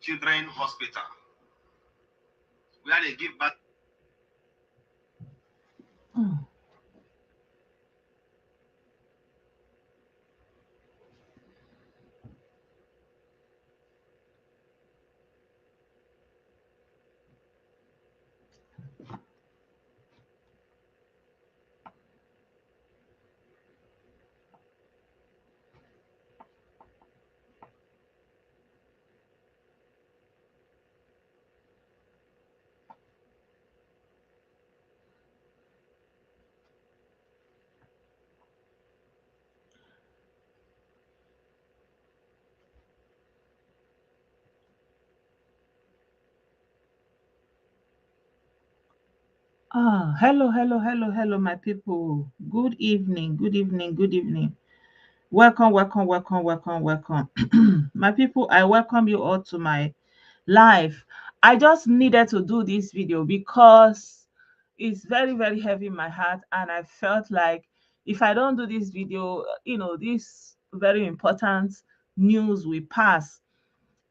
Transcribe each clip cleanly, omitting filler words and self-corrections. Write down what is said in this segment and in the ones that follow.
children hospital, where they give birth. Hello, my people. Good evening, good evening, good evening. Welcome. My people, I welcome you all to my live. I just needed to do this video because it's very, very heavy in my heart, and I felt like if I don't do this video, this very important news will pass.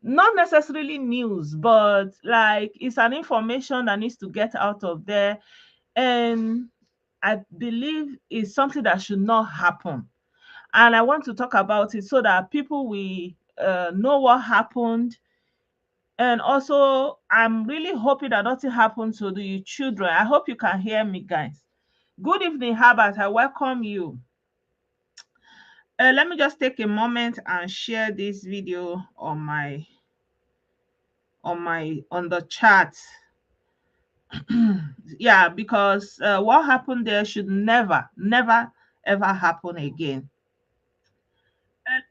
Not necessarily news, but like it's an information that needs to get out of there, and I believe it's something that should not happen. And I want to talk about it so that people will know what happened. And also, I'm really hoping that nothing happens to the children. I hope you can hear me, guys. Good evening, Herbert. I welcome you. Let me just take a moment and share this video on the chat. Yeah, because what happened there should never ever happen again. Uh,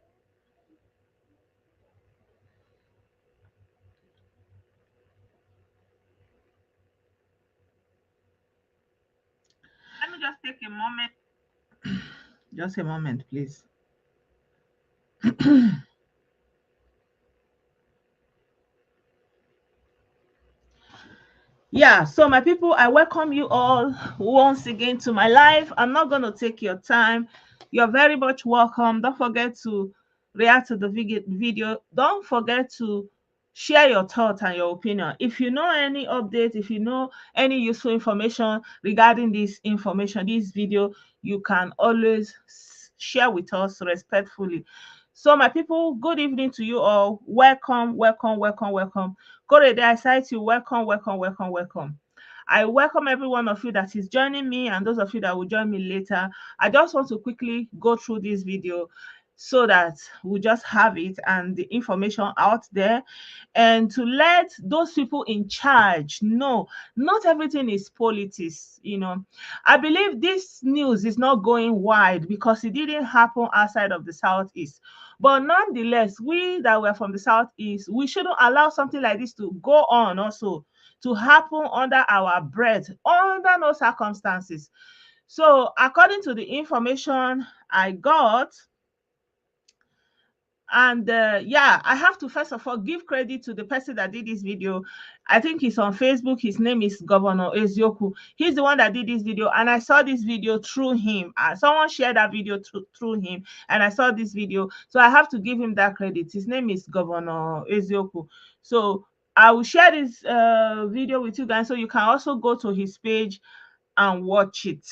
Let me just take a moment. Just a moment, please. Yeah, so my people, I welcome you all once again to my live. I'm not going to take your time. You're very much welcome. Don't forget to react to the video. Don't forget to share your thoughts and your opinion. If you know any update, if you know any useful information regarding this video, you can always share with us respectfully. So my people, good evening to you all. Welcome. Korede, I cite you. Welcome. I welcome every one of you that is joining me and those of you that will join me later. I just want to quickly go through this video so that we just have it and the information out there, and to let those people in charge know not everything is politics. I believe this news is not going wide because it didn't happen outside of the southeast. But nonetheless, we that were from the southeast, we shouldn't allow something like this to go on also, to happen under our breath, under no circumstances. So according to the information I got, and yeah, I have to first of all give credit to the person that did this video. I think he's on Facebook. His name is Governor Ezioku. He's the one that did this video, and I saw this video through him. Someone shared that video through him, and I saw this video, so I have to give him that credit. His name is Governor Ezioku. So I will share this video with you guys, so you can also go to his page and watch it.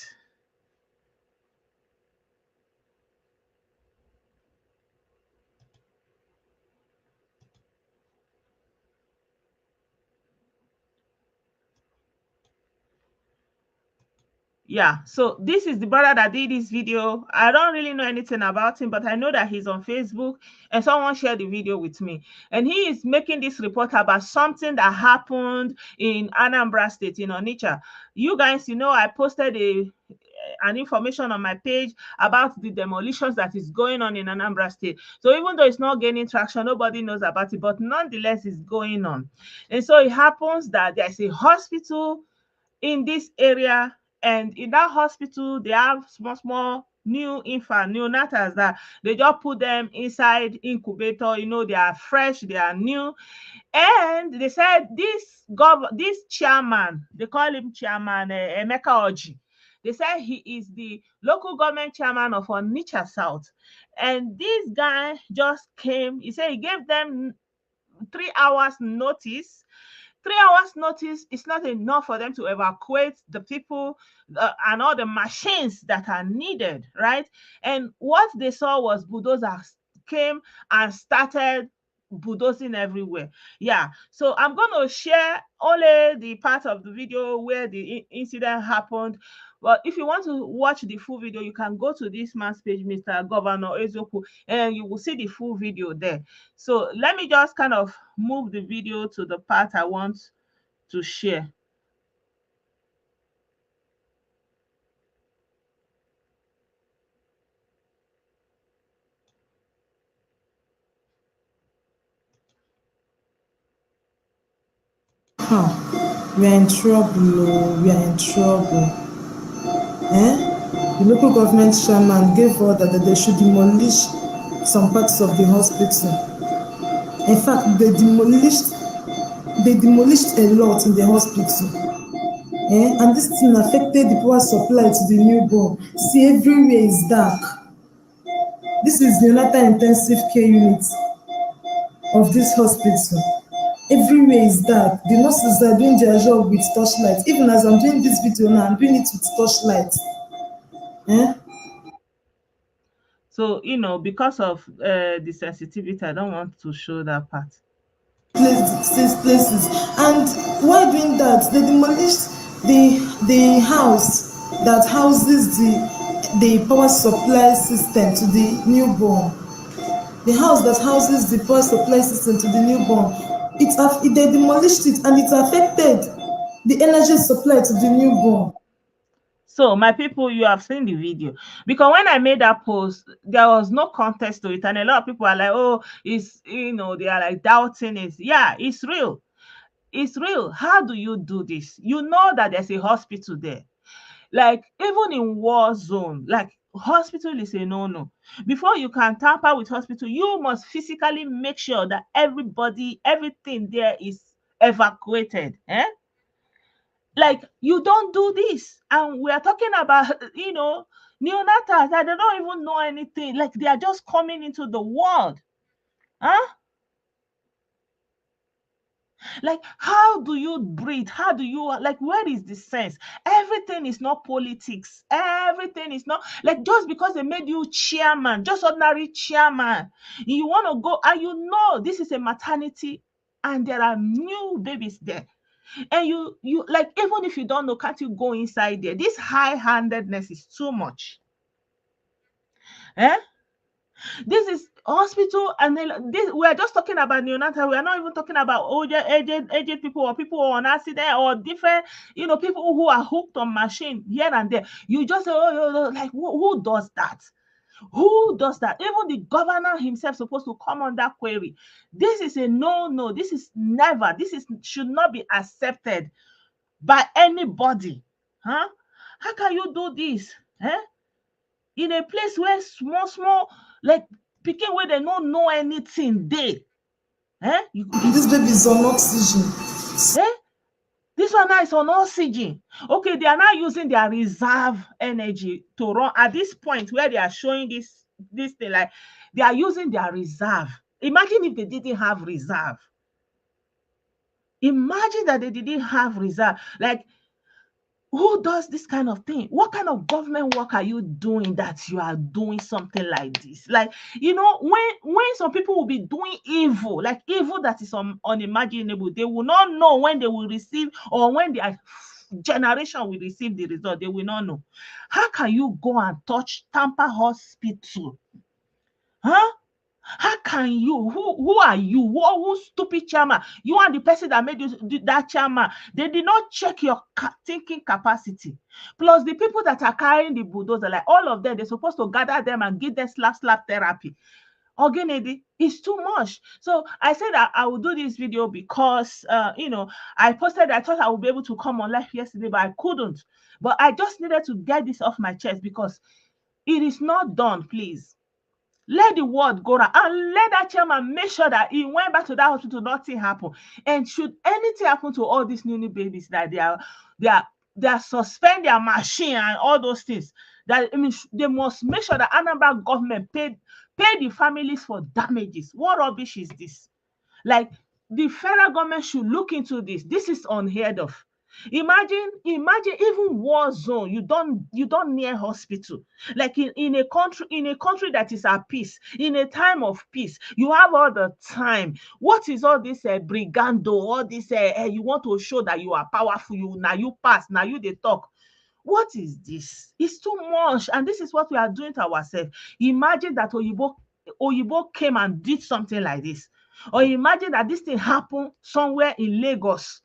Yeah, so this is the brother that did this video. I don't really know anything about him, but I know that he's on Facebook, and someone shared the video with me, and he is making this report about something that happened in Anambra State, in Onitcha. You guys, I posted an information on my page about the demolitions that is going on in Anambra State. So even though it's not gaining traction, nobody knows about it, but nonetheless it's going on. And so it happens that there's a hospital in this area, and in that hospital they have small new infant neonatals that they just put them inside incubator. They are fresh, they are new. And they said this chairman, they call him Chairman Emeka Orji. They said he is the local government chairman of Onitcha South, and this guy just came. He said he gave them 3 hours notice. 3 hours notice is not enough for them to evacuate the people and all the machines that are needed, right? And what they saw was bulldozers came and started bulldozing everywhere. Yeah, so I'm going to share only the part of the video where the incident happened. Well, if you want to watch the full video, you can go to this man's page, Mr. Governor Ezoku, and you will see the full video there. So let me just kind of move the video to the part I want to share. We are in trouble, oh, we are in trouble. The local government chairman gave order that they should demolish some parts of the hospital. In fact, they demolished a lot in the hospital. And this thing affected the power supply to the newborn. See, everywhere is dark. This is the neonatal intensive care unit of this hospital. Everywhere is dark. The nurses are doing their job with torchlight. Even as I'm doing this video now, I'm doing it with torchlight. So, because of the sensitivity, I don't want to show that part. Places. And while doing that, they demolished the house that houses the power supply system to the newborn. The house that houses the power supply system to the newborn. They demolished it and it affected the energy supply to the newborn. So, my people, you have seen the video. Because when I made that post, there was no context to it. And a lot of people are like, oh, it's, they are like doubting it. Yeah, it's real. It's real. How do you do this? You know that there's a hospital there. Like, even in war zone, like, hospital is a no-no. Before you can tamper with hospital, you must physically make sure that everything there is evacuated. Like, you don't do this. And we are talking about, neonatals that they don't even know anything. Like, they are just coming into the world. Like, how do you breathe? How do you, like, where is the sense? Everything is not politics. Everything is not, like, just because they made you chairman, just ordinary chairman, you want to go, and this is a maternity and there are new babies there. And you like, even if you don't know, can't you go inside there? This high-handedness is too much. This is hospital, and then we are just talking about neonatal. We are not even talking about aged people or people on accident or different, people who are hooked on machine here and there. You just say, like, who does that? Who does that? Even the governor himself supposed to come on that query. This is a no. This is never. Should not be accepted by anybody. How can you do this? In a place where small, like, pikin where they don't know anything dey. This baby is on oxygen. This one now is on oxygen. Okay, they are now using their reserve energy to run at this point where they are showing this thing, like, they are using their reserve. Imagine if they didn't have reserve. Imagine that they didn't have reserve. Like, who does this kind of thing? What kind of government work are you doing that you are doing something like this? Like, when some people will be doing evil, like evil that is unimaginable, they will not know when they will receive, or when their generation will receive the result. They will not know. How can you go and touch Tampa Hospital? How can you? Who are you? Who stupid chairman? You are the person that made you that chairman. They did not check your thinking capacity. Plus, the people that are carrying the bulldozer, like all of them, they're supposed to gather them and give them slap therapy. Ogenedi, it's too much. So I said that I will do this video because, I posted, I thought I would be able to come on live yesterday, but I couldn't. But I just needed to get this off my chest because it is not done, please. Let the word go around and let that chairman make sure that he went back to that hospital, nothing happened. And should anything happen to all these new babies, that they are suspend their machine and all those things, that they must make sure that Anambra government pay the families for damages. What rubbish is this? Like, the federal government should look into this. This is unheard of. Imagine even war zone, you don't near hospital. Like in a country that is at peace, in a time of peace, you have all the time. What is all this brigando, all this you want to show that you are powerful, you pass, now you they talk. What is this? It's too much, and this is what we are doing to ourselves. Imagine that Oyibo came and did something like this. Or imagine that this thing happened somewhere in Lagos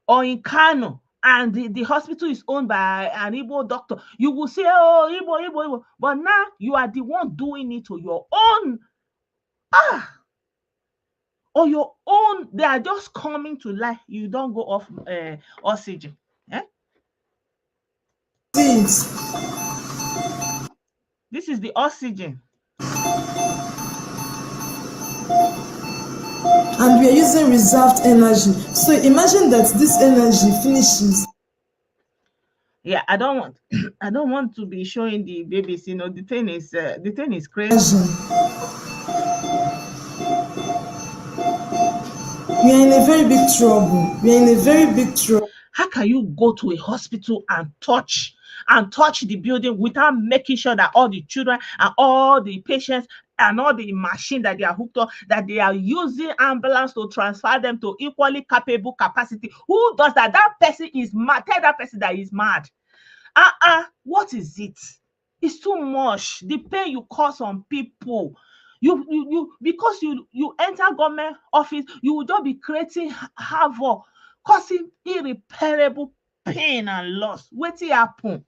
or in Kano, and the hospital is owned by an Igbo doctor. You will say, oh, Igbo. But now you are the one doing it to your own. Or your own, they are just coming to life. You don't go off oxygen. Things. This is the oxygen. And we are using reserved energy. So imagine that this energy finishes. Yeah, I don't want to be showing the babies. The thing is crazy. We are in a very big trouble. We are in a very big trouble. How can you go to a hospital and touch the building without making sure that all the children and all the patients and all the machine that they are hooked up, that they are using ambulance to transfer them to equally capable capacity? Who does that? That person is mad. Tell that person that is mad. What is it? It's too much. The pain you cause on people. You because you enter government office, you will just be creating havoc, causing irreparable pain and loss. Wetin happen?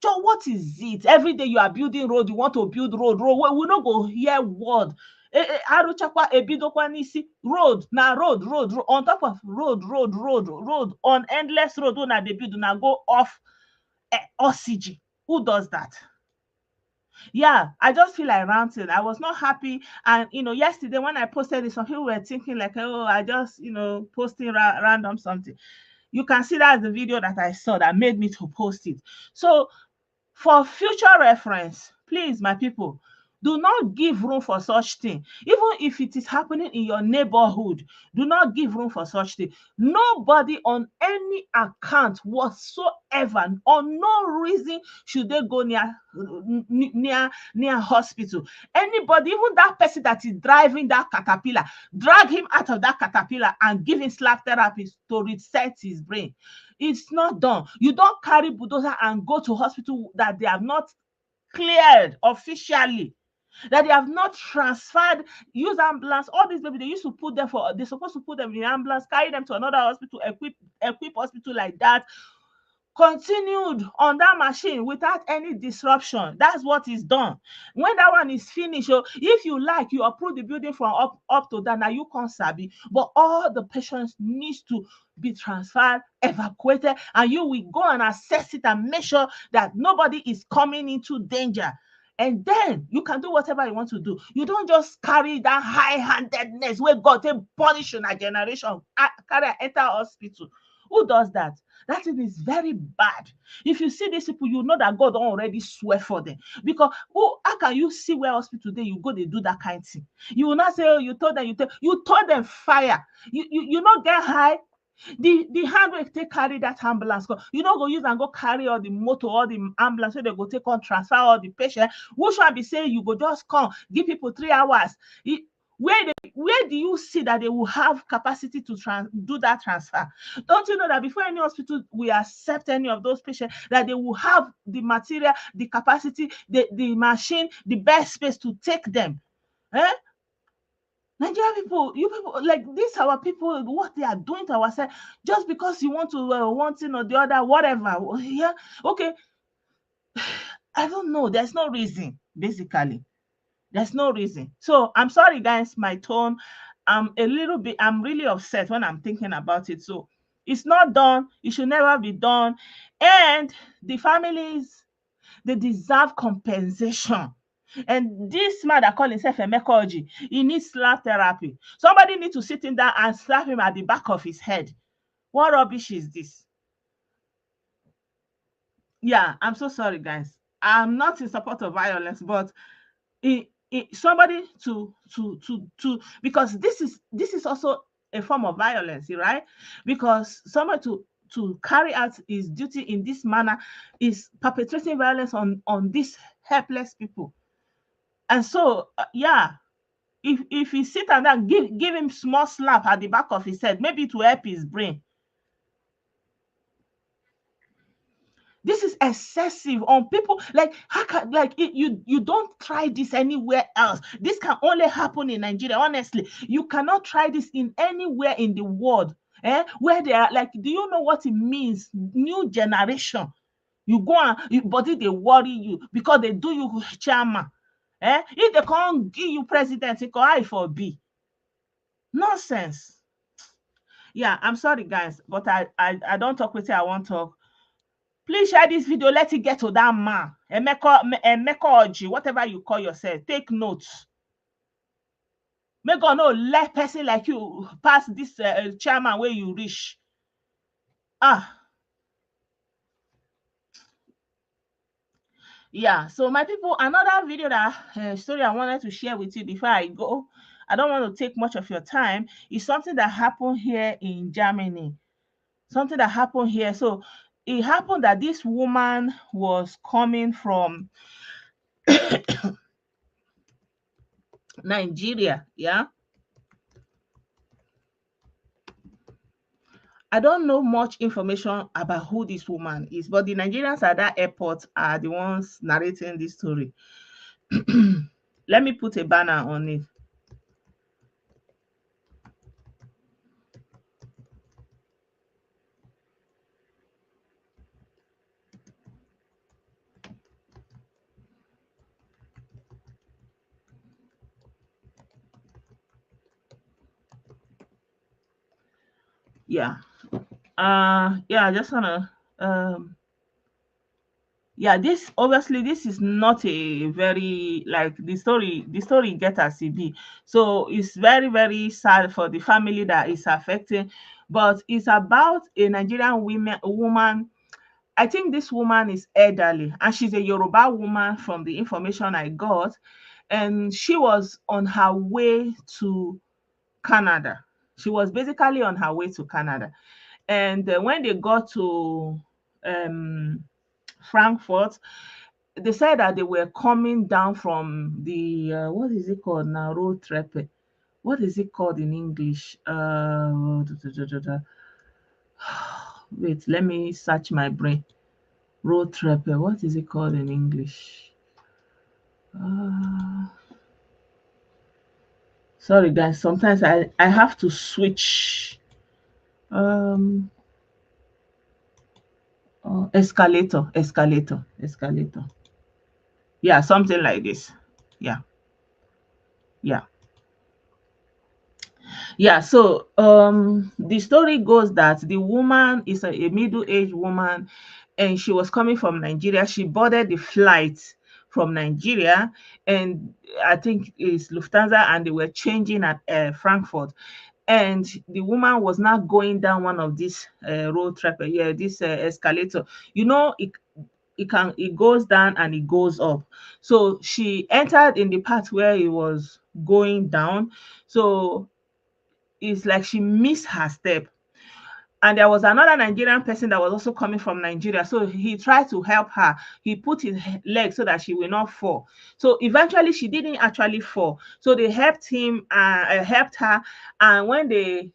So what is it? Every day you are building road, you want to build road. We no go hear word. Aruchakwa ebidokwa nisi road na road on top of road on endless road una dey build una go off oxygen. Who does that? Yeah, I just feel like ranting. I was not happy. And, yesterday when I posted this, some people were thinking like, oh, I just, posting random something. You can see that's the video that I saw that made me to post it. So for future reference, please, my people, do not give room for such thing. Even if it is happening in your neighborhood, do not give room for such thing. Nobody on any account whatsoever, or no reason should they go near hospital. Anybody, even that person that is driving that caterpillar, drag him out of that caterpillar and give him slap therapy to reset his brain. It's not done. You don't carry bulldozer and go to hospital that they have not cleared officially, that they have not transferred, use ambulance. All these babies, they're supposed to put them in ambulance, carry them to another hospital, equip hospital like that, continued on that machine without any disruption. That's what is done. When that one is finished, if you like, you approve the building from up to down. Now you can't sabi, but all the patients needs to be transferred, evacuated, and you will go and assess it and make sure that nobody is coming into danger. And then you can do whatever you want to do. You don't just carry that high-handedness where God take punish in a generation, carry enter hospital. Who does that? That thing is very bad. If you see these people, you know that God already swear for them. Because how can you see where hospital today you go, they do that kind of thing? You will not say, oh, you told them fire. You not get high. The handbrake take carry that ambulance. You don't go use and go carry all the motor, all the ambulance, so they go take on transfer all the patient. Which one be saying you go just come, give people 3 hours? Where do you see that they will have capacity to do that transfer? Don't you know that before any hospital will accept any of those patients, that they will have the material, the capacity, the machine, the best space to take them? Nigerian people, you people like this, our people, what they are doing to ourselves, just because you want to one thing or the other, whatever. Yeah, okay. I don't know. There's no reason, basically. There's no reason. So I'm sorry, guys, my tone. I'm really upset when I'm thinking about it. So it's not done. It should never be done. And the families, they deserve compensation. And this man that call himself Emeka Orji, he needs slap therapy. Somebody needs to sit him down and slap him at the back of his head. What rubbish is this? Yeah, I'm so sorry, guys. I'm not in support of violence, but somebody to because this is also a form of violence, right? Because someone to carry out his duty in this manner is perpetrating violence on these helpless people. And so, yeah, if he sit and then give him small slap at the back of his head, maybe to help his brain. This is excessive on people. Like, how can, like, you don't try this anywhere else. This can only happen in Nigeria. Honestly, you cannot try this in anywhere in the world. Where they are, like, do you know what it means? New generation. You go and your body they worry you because they do you chairman. If they can't give you president, it can I for B. Nonsense. Yeah, I'm sorry, guys, but I don't talk with you. I won't talk. Please share this video. Let it get to that man. Emeka Orji, whatever you call yourself. Take notes. May God no let person like you pass this chairman where you reach. Yeah, so my people, another video that story I wanted to share with you before I go. I don't want to take much of your time. Is something that happened here in Germany. Something that happened here. So it happened that this woman was coming from Nigeria. Yeah. I don't know much information about who this woman is, but the Nigerians at that airport are the ones narrating this story. Let me put a banner on it. Yeah. Yeah, I just wanna yeah, this obviously this is not a very like the story get as it be. So it's very, very sad for the family that is affecting, but it's about a Nigerian woman. I think this woman is elderly and she's a Yoruba woman from the information I got, and she was on her way to Canada. She was basically on her way to Canada. And when they got to um, Frankfurt, they said that they were coming down from the what is it called now? Road trepe. What is it called in English? Wait, let me search my brain. Road trepe. What is it called in English? Uh, Sorry, guys. Sometimes I have to switch. Um, escalator. Yeah, something like this. Yeah, yeah. Yeah, so the story goes that the woman is a middle-aged woman and she was coming from Nigeria. She boarded the flight from Nigeria, and I think it's Lufthansa, and they were changing at Frankfurt. And the woman was now going down one of these road trap, yeah, this escalator. You know, it goes down and it goes up. So she entered in the part where it was going down. So it's like she missed her step. And there was another Nigerian person that was also coming from Nigeria. So he tried to help her. He put his leg so that she will not fall. So eventually she didn't actually fall. So they helped helped her. And when they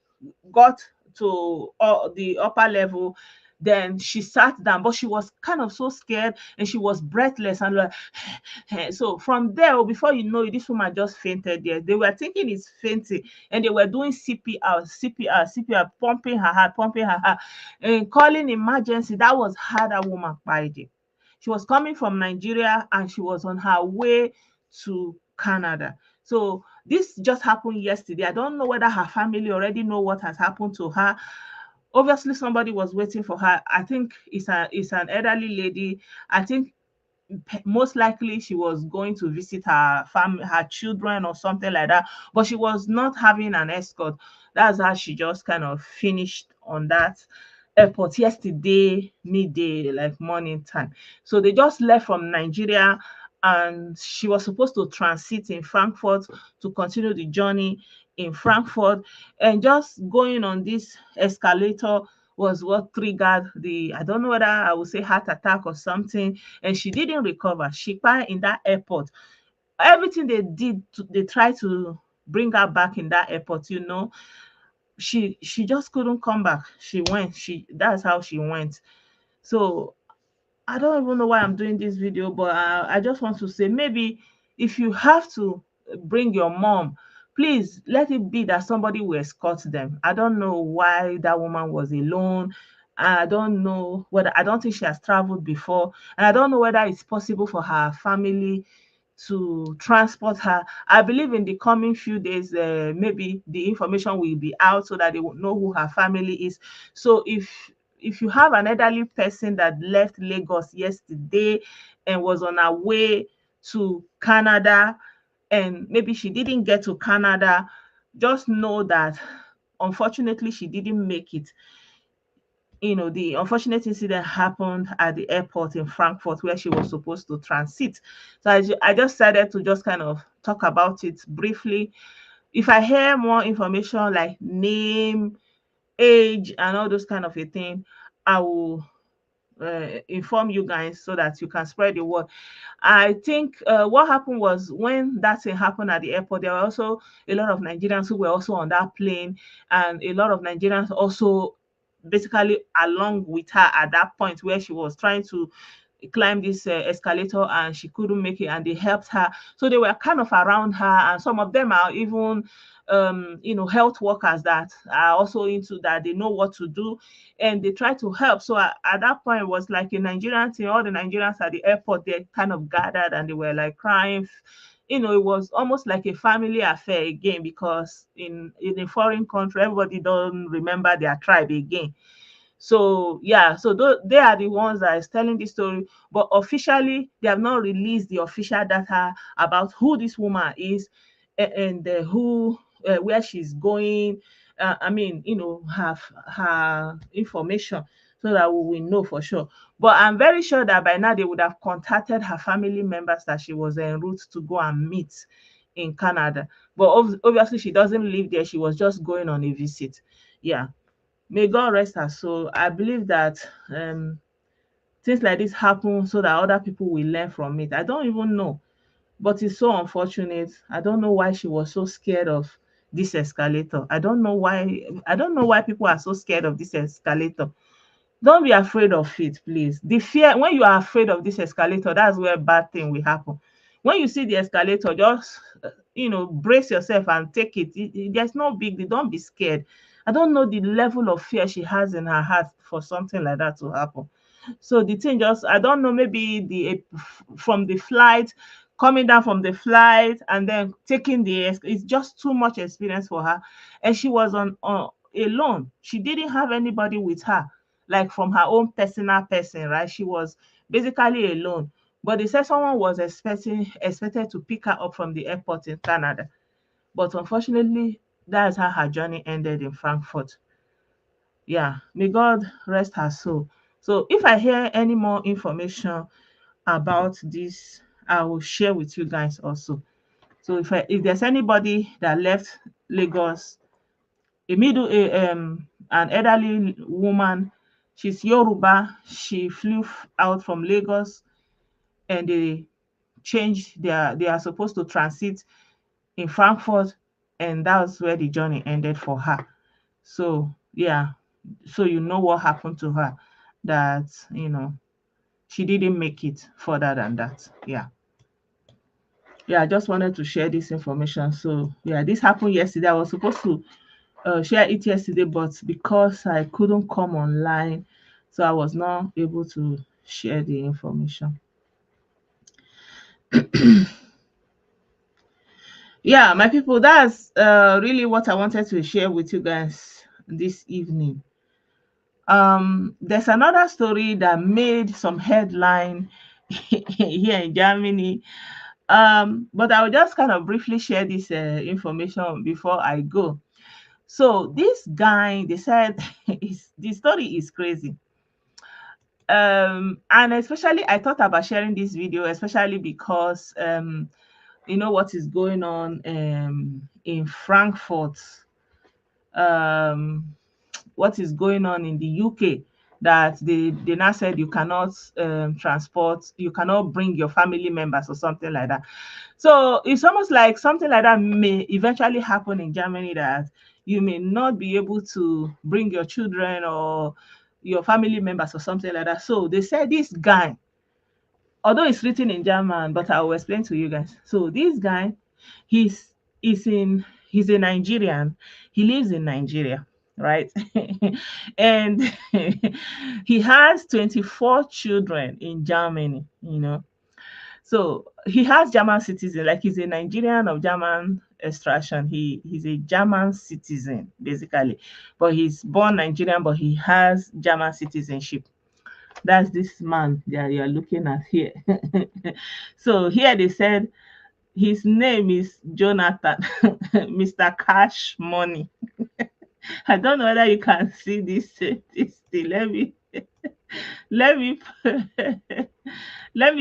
got to the upper level, then she sat down, but she was kind of so scared and she was breathless and like, so from there, before you know it, this woman just fainted there. They were thinking it's fainting and they were doing CPR, pumping her heart, and calling emergency. That was how that woman died. She was coming from Nigeria and she was on her way to Canada. So this just happened yesterday. I don't know whether her family already know what has happened to her. Obviously, somebody was waiting for her. I think it's an elderly lady. I think most likely she was going to visit her children or something like that, but she was not having an escort. That's how she just kind of finished on that airport yesterday midday, like morning time. So they just left from Nigeria and she was supposed to transit in Frankfurt to continue the journey in Frankfurt, and just going on this escalator was what triggered the, I don't know whether I would say heart attack or something, and she didn't recover. She died in that airport. Everything they did, they tried to bring her back in that airport, she just couldn't come back. She went. That's how she went. So I don't even know why I'm doing this video, but I just want to say, maybe if you have to bring your mom, please let it be that somebody will escort them. I don't know why that woman was alone. I don't know whether, I don't think she has traveled before, and I don't know whether it's possible for her family to transport her. I believe in the coming few days, maybe the information will be out so that they will know who her family is. So if you have an elderly person that left Lagos yesterday and was on her way to Canada, and maybe she didn't get to Canada, just know that unfortunately she didn't make it. The unfortunate incident happened at the airport in Frankfurt where she was supposed to transit. So I just decided to just kind of talk about it briefly. If I hear more information like name, age, and all those kind of a thing, I will inform you guys so that you can spread the word. I think what happened was, when that thing happened at the airport, there were also a lot of Nigerians who were also on that plane, and a lot of Nigerians also basically along with her at that point where she was trying to climb this escalator and she couldn't make it, and they helped her. So they were kind of around her, and some of them are even health workers that are also into that. They know what to do, and they try to help. So at that point, it was like a Nigerian thing. All the Nigerians at the airport, they kind of gathered and they were like crying. It was almost like a family affair again, because in a foreign country, everybody don't remember their tribe again. So yeah, so they are the ones that is telling the story, but officially they have not released the official data about who this woman is, and who where she's going. I mean, have her information so that we will know for sure. But I'm very sure that by now they would have contacted her family members that she was en route to go and meet in Canada. But obviously she doesn't live there. She was just going on a visit. Yeah. May God rest her soul. I believe that things like this happen so that other people will learn from it. I don't even know, but it's so unfortunate. I don't know why she was so scared of this escalator. I don't know why. I don't know why people are so scared of this escalator. Don't be afraid of it, please. The fear, when you are afraid of this escalator, that's where bad thing will happen. When you see the escalator, just brace yourself and take it. There's no big deal. Don't be scared. I don't know the level of fear she has in her heart for something like that to happen. So the thing just, I don't know, maybe from the flight, coming down from the flight and then taking it's just too much experience for her. And she was on alone. She didn't have anybody with her, like from her own personal person, right? She was basically alone. But they said someone was expected to pick her up from the airport in Canada. But unfortunately, that's how her journey ended in Frankfurt. Yeah, may God rest her soul. So if I hear any more information about this, I will share with you guys also. So if there's anybody that left Lagos, an elderly woman, she's Yoruba, she flew out from Lagos, and they are supposed to transit in Frankfurt, and that was where the journey ended for her. So yeah, so you know what happened to her, that she didn't make it further than that. Yeah, I just wanted to share this information. So yeah, this happened yesterday. I was supposed to share it yesterday, but because I couldn't come online, so I was not able to share the information. Yeah, my people, that's really what I wanted to share with you guys this evening. There's another story that made some headline here in Germany. But I'll just kind of briefly share this information before I go. So this guy, they said, the story is crazy. And especially I thought about sharing this video, especially because you know what is going on in Frankfurt, um, what is going on in the UK, that they now said you cannot transport, you cannot bring your family members or something like that. So it's almost like something like that may eventually happen in Germany, that you may not be able to bring your children or your family members or something like that. So they said this guy, although it's written in German, but I will explain to you guys. So this guy, he's he's a Nigerian. He lives in Nigeria, right? And he has 24 children in Germany, you know. So he has German citizen, like he's a Nigerian of German extraction. He's a German citizen, basically. But he's born Nigerian, but he has German citizenship. That's this man that you're looking at here. So here they said his name is Jonathan, Mr. Cash Money. I don't know whether you can see this thing. Let me let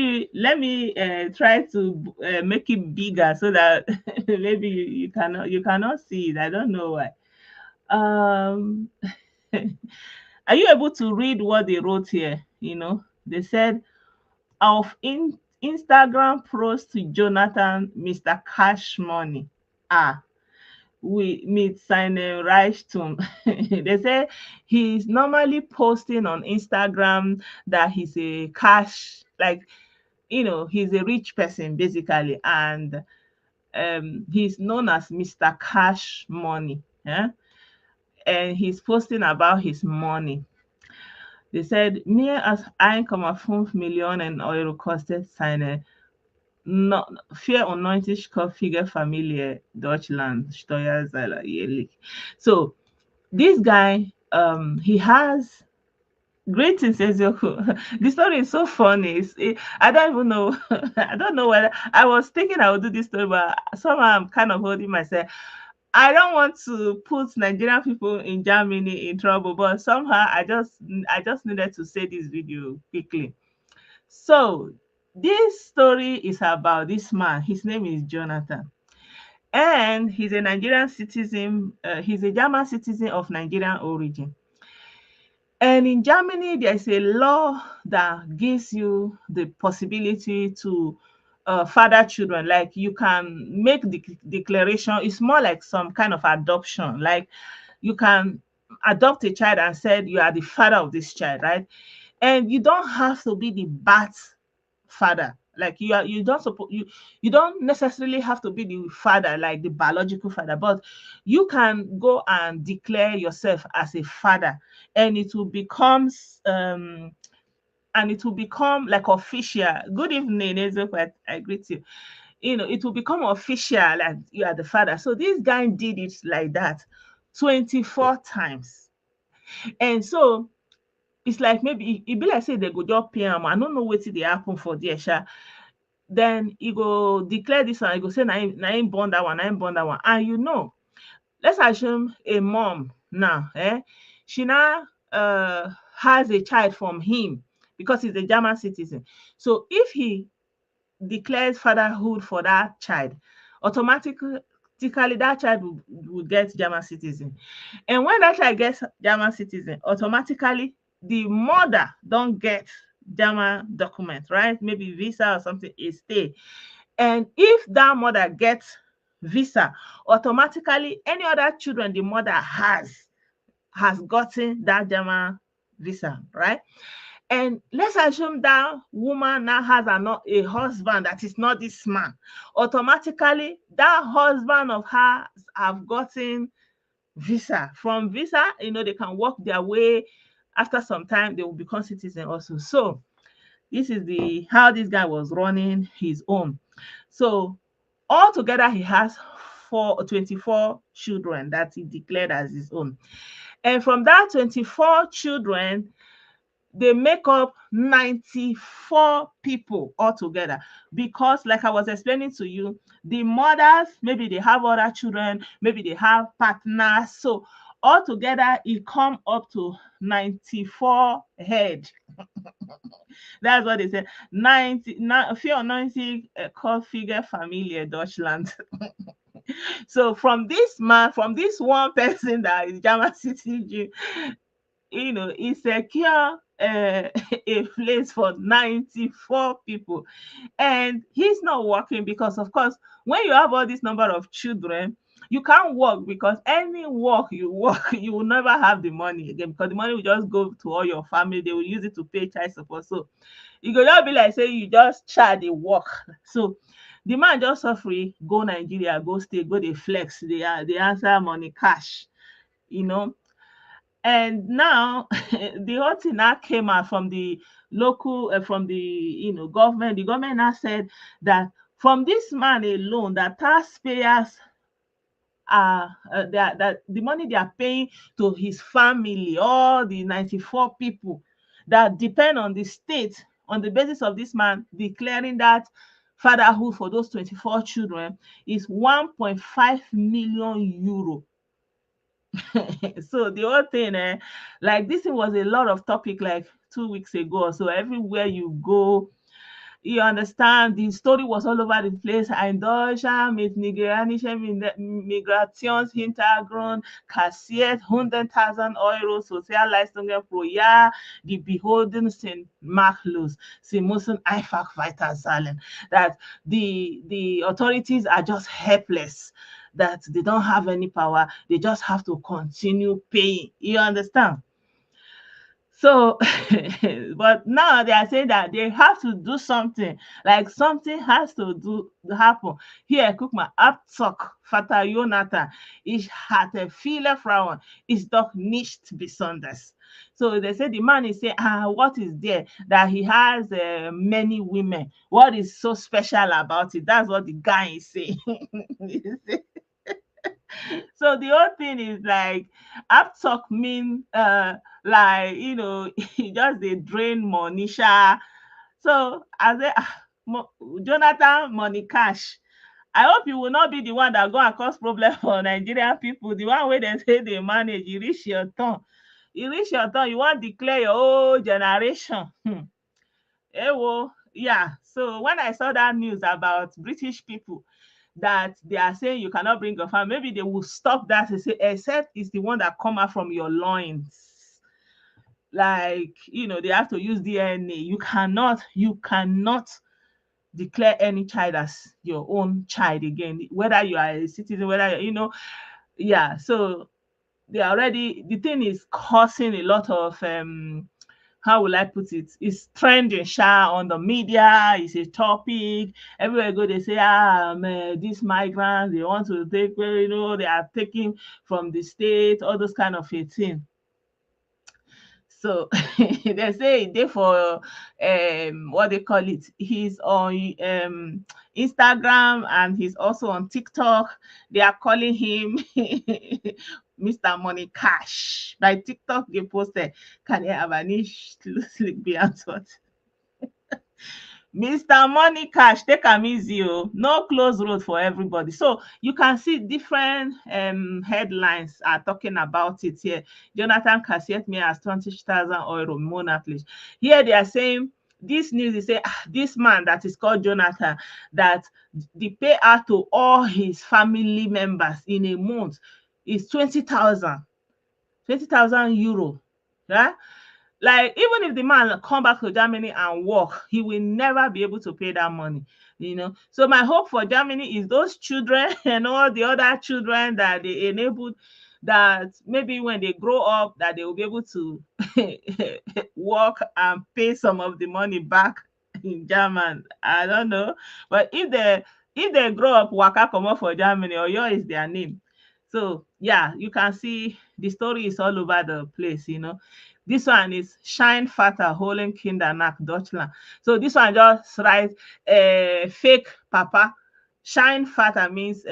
me try to make it bigger so that maybe you cannot see it. I don't know why. Um, are you able to read what they wrote here? You know, they said of Instagram post to Jonathan, Mr. Cash Money. Ah, we meet seine Reichtum. They say he's normally posting on Instagram that he's a cash, like, you know, he's a rich person basically, and he's known as Mr. Cash Money. Yeah? And he's posting about his money. They said, mehr als 1,5 Millionen Euro kostet seine 94-köpfige Familie Deutschland Steuerzahler jährlich. So this guy, he has greetings, Ezeoku. The story is so funny. I don't even know. I don't know whether I was thinking I would do this story, but somehow I'm kind of holding myself. I don't want to put Nigerian people in Germany in trouble, but somehow I just needed to say this video quickly. So this story is about this man. His name is Jonathan, and he's a Nigerian citizen. He's a German citizen of Nigerian origin. And in Germany, there's a law that gives you the possibility to father children. Like you can make the declaration. It's more like some kind of adoption. Like you can adopt a child and said you are the father of this child, right? And you don't have to be the birth father. Like you don't necessarily have to be the father, like the biological father, but you can go and declare yourself as a father, and it will become like official. Good evening, Ezeoku. I greet you. You know, it will become official like you are the father. So this guy did it like that 24 times. And so it's like maybe it be like say they go just pay am. I don't know wetin dey happen for there, sha. Then he go declare this one, he go say na him born that one, na him born that one. And you know, let's assume a mom now, she now has a child from him because he's a German citizen. So if he declares fatherhood for that child, automatically that child will get German citizen. And when that child gets German citizen, automatically the mother don't get German document, right? Maybe visa or something, a stay. And if that mother gets visa, automatically any other children the mother has gotten that German visa, right? And let's assume that woman now has a husband that is not this man. Automatically, that husband of hers have gotten visa. From visa, you know, they can work their way. After some time, they will become citizen also. So this is how this guy was running his own. So altogether, he has 24 children that he declared as his own. And from that 24 children, they make up 94 people altogether, because like I was explaining to you, the mothers, maybe they have other children, maybe they have partners. So Altogether, it come up to 94 head. That's what they said. 94 Kopfige Familie Deutschland. So from this man, from this one person that is German citizen, he secure a place for 94 people. And he's not working because, of course, when you have all this number of children, you can't work, because any work you work, you will never have the money again, because the money will just go to all your family. They will use it to pay child support. So you go just be like, say you just charge the work. So the man just so free, go Nigeria, go stay, go the flex, they answer money cash, you know. And now the whole thing now came out from the local, from the government. The government now said that from this man alone, that taxpayers are that the money they are paying to his family, all the 94 people that depend on the state, on the basis of this man declaring that fatherhood for those 24 children, is 1.5 million euro. So the whole thing, like this thing was a lot of topic like 2 weeks ago. So everywhere you go, you understand, the story was all over the place. Ein Deutscher mit nigerianischem Migrationshintergrund kassiert 100.000 Euro Sozialleistungen pro Jahr. Die Behörden sind machtlos. Sie müssen einfach weiter zahlen. That the authorities are just helpless. That they don't have any power. They just have to continue paying. You understand? So, but now they are saying that they have to do something, like something has to happen. Hier, guck mal, Abzock, Vater Jonathan, ich hatte viele Frauen, ist doch nicht besonders. So they say the man is saying, what is there that he has many women? What is so special about it? That's what the guy is saying. So the whole thing is like, Abtalk mean like just they drain Monisha. So I say, Jonathan money cash. I hope you will not be the one that go and cause problem for Nigerian people. The one where they say they manage, you reach your turn. You reach your turn, you want to declare your whole generation. Well, yeah. So when I saw that news about British people, that they are saying you cannot bring your family, maybe they will stop that and say, except it's the one that come out from your loins. Like, they have to use DNA. You cannot declare any child as your own child again, whether you are a citizen, whether yeah. So the thing is causing a lot of how will I put it? It's trending on the media. It's a topic. Everywhere I go, they say, these migrants, they want to take, they are taking from the state, all those kind of a thing. So they say they for what they call it. He's on Instagram and he's also on TikTok. They are calling him Mr. Money Cash. By TikTok, they posted, can you have any sleep beyond what? Mr. Money Cash, take am easy, no close road for everybody. So you can see different headlines are talking about it here. Jonathan kassiert me as 20,000 euro monatlich. Here they are saying, this news is saying, this man that is called Jonathan, that the payout to all his family members in a month is 20,000 euro. Yeah? Like, even if the man come back to Germany and work, he will never be able to pay that money, So my hope for Germany is those children and all the other children that they enabled, that maybe when they grow up, that they will be able to work and pay some of the money back in German. I don't know. But if they grow up, waka come up for Germany, Oyo is their name. So yeah, you can see the story is all over the place, This one is Shine Vater holen Kinder nach Deutschland. So this one just writes fake papa. Shine Vater means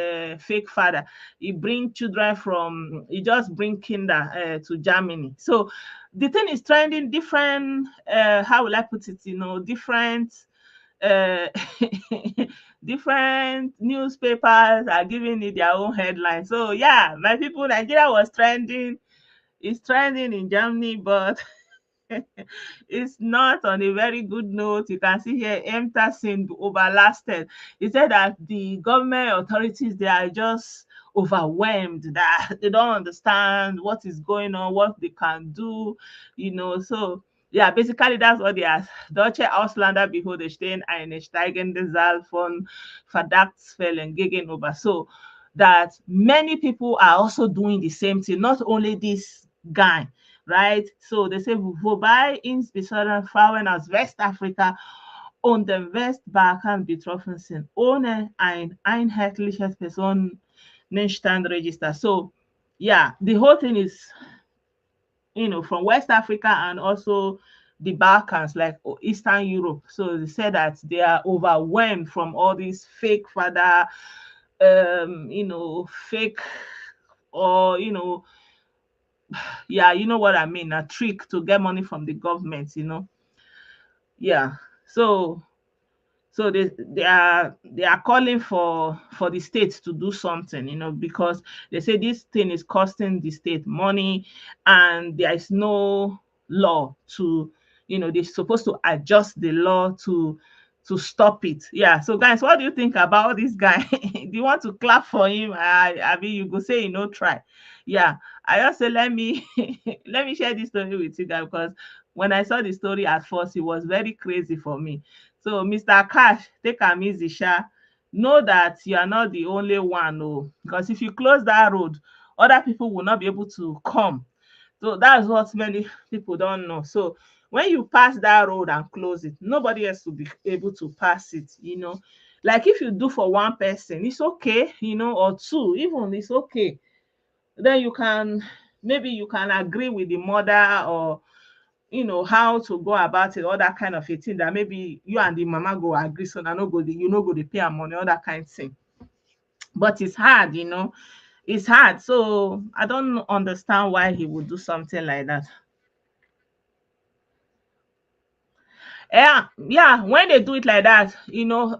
fake father. He just bring Kinder to Germany. So the thing is trending different, how will I put it, different different newspapers are giving it their own headline. So yeah, my people, Nigeria was trending. It's trending in Germany, but it's not on a very good note. You can see here, Emta overlasted. He said that the government authorities, they are just overwhelmed, that they don't understand what is going on, what they can do, So yeah, basically that's what they are. Deutsche Ausländer stehen eine steigende Zahl von Verdachtsfällen gegenüber. So that many people are also doing the same thing, not only this guy, right? So they say, wobei insbesondere Frauen aus Westafrika und dem Westbalkan betroffen sind, ohne ein einheitliches Personenstandregister. So yeah, the whole thing is, from West Africa and also the Balkans, like Eastern Europe. So they said that they are overwhelmed from all these fake father, fake, or yeah, you know what I mean, a trick to get money from the government. Yeah. So they are calling for the state to do something, because they say this thing is costing the state money, and there is no law to, they're supposed to adjust the law to stop it. Yeah. So guys, what do you think about this guy? Do you want to clap for him? I mean, you go say try. Yeah. I just say let me let me share this story with you guys, because when I saw the story at first, it was very crazy for me. So, Mr. Cash, take am easy, sha. Know that you are not the only one, oh, because if you close that road, other people will not be able to come. So that's what many people don't know. So when you pass that road and close it, nobody else will be able to pass it. Like if you do for one person, it's okay, or two, even it's okay. Then maybe you can agree with the mother, or how to go about it, all that kind of a thing, that maybe you and the mama go agree, so na no go dey pay am money, all that kind of thing. But it's hard. It's hard. So I don't understand why he would do something like that. Yeah, when they do it like that,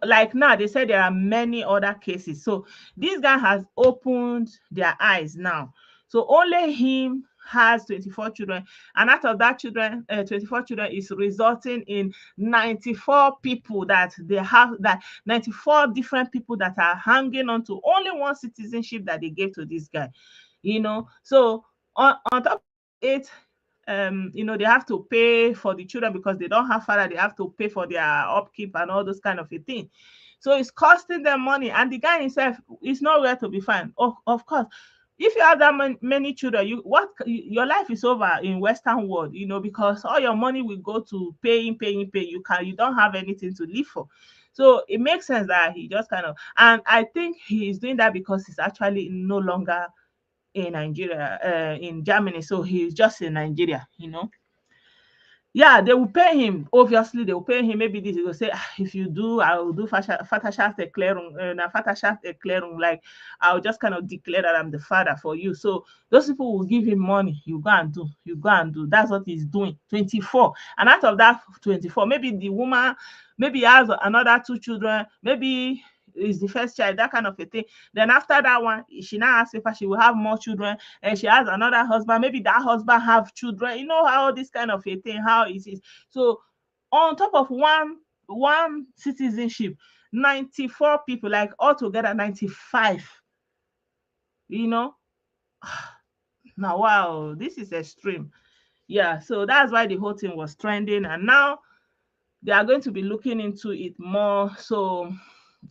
like now they say there are many other cases. So this guy has opened their eyes now. So only him has 24 children, and out of that 24 children is resulting in 94 people that they have, that 94 different people that are hanging on to only one citizenship that they gave to this guy. So on top of it, they have to pay for the children because they don't have father. They have to pay for their upkeep and all those kind of a thing. So it's costing them money, and the guy himself is nowhere to be found. Of course, if you have that many children, your life is over in Western world, because all your money will go to paying. You don't have anything to live for. So it makes sense that he just and I think he's doing that because he's actually no longer in Nigeria, in Germany. So he's just in Nigeria. Yeah, they will pay him. Obviously, they will pay him. Maybe this, he will say, if you do, I will do Vaterschaftserklärung, Vaterschaftserklärung, like I'll just kind of declare that I'm the father for you. So those people will give him money. You go and do. That's what he's doing. 24. And out of that 24, maybe the woman, maybe has another 2 children, maybe is the first child, that kind of a thing. Then after that one, she now asks if she will have more children, and she has another husband. Maybe that husband have children. You know how this kind of a thing, how it is. So on top of one citizenship, 94 people, like altogether 95. Now, wow, this is extreme. Yeah, so that's why the whole thing was trending, and now they are going to be looking into it more. So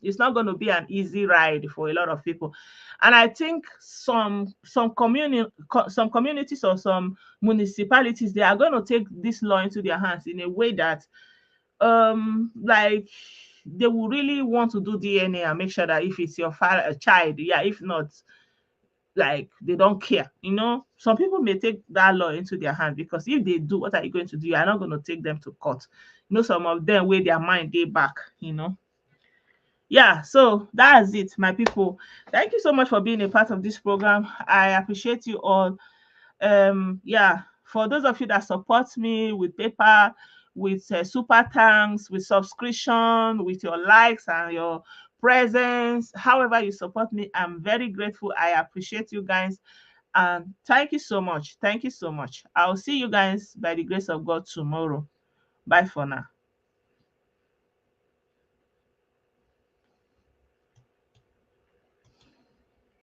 it's not going to be an easy ride for a lot of people. And I think some communities or some municipalities, they are going to take this law into their hands in a way that like they will really want to do DNA and make sure that if it's your father, a child, yeah, if not, like they don't care. Some people may take that law into their hands, because if they do, what are you going to do? You are not going to take them to court. Some of them weigh their mind day back. Yeah, so that's it, my people. Thank you so much for being a part of this program. I appreciate you all. Yeah, for those of you that support me with paper, with super thanks, with subscription, with your likes and your presence, however you support me. I'm very grateful. I appreciate you guys. And thank you so much. Thank you so much. I'll see you guys by the grace of God tomorrow. Bye for now.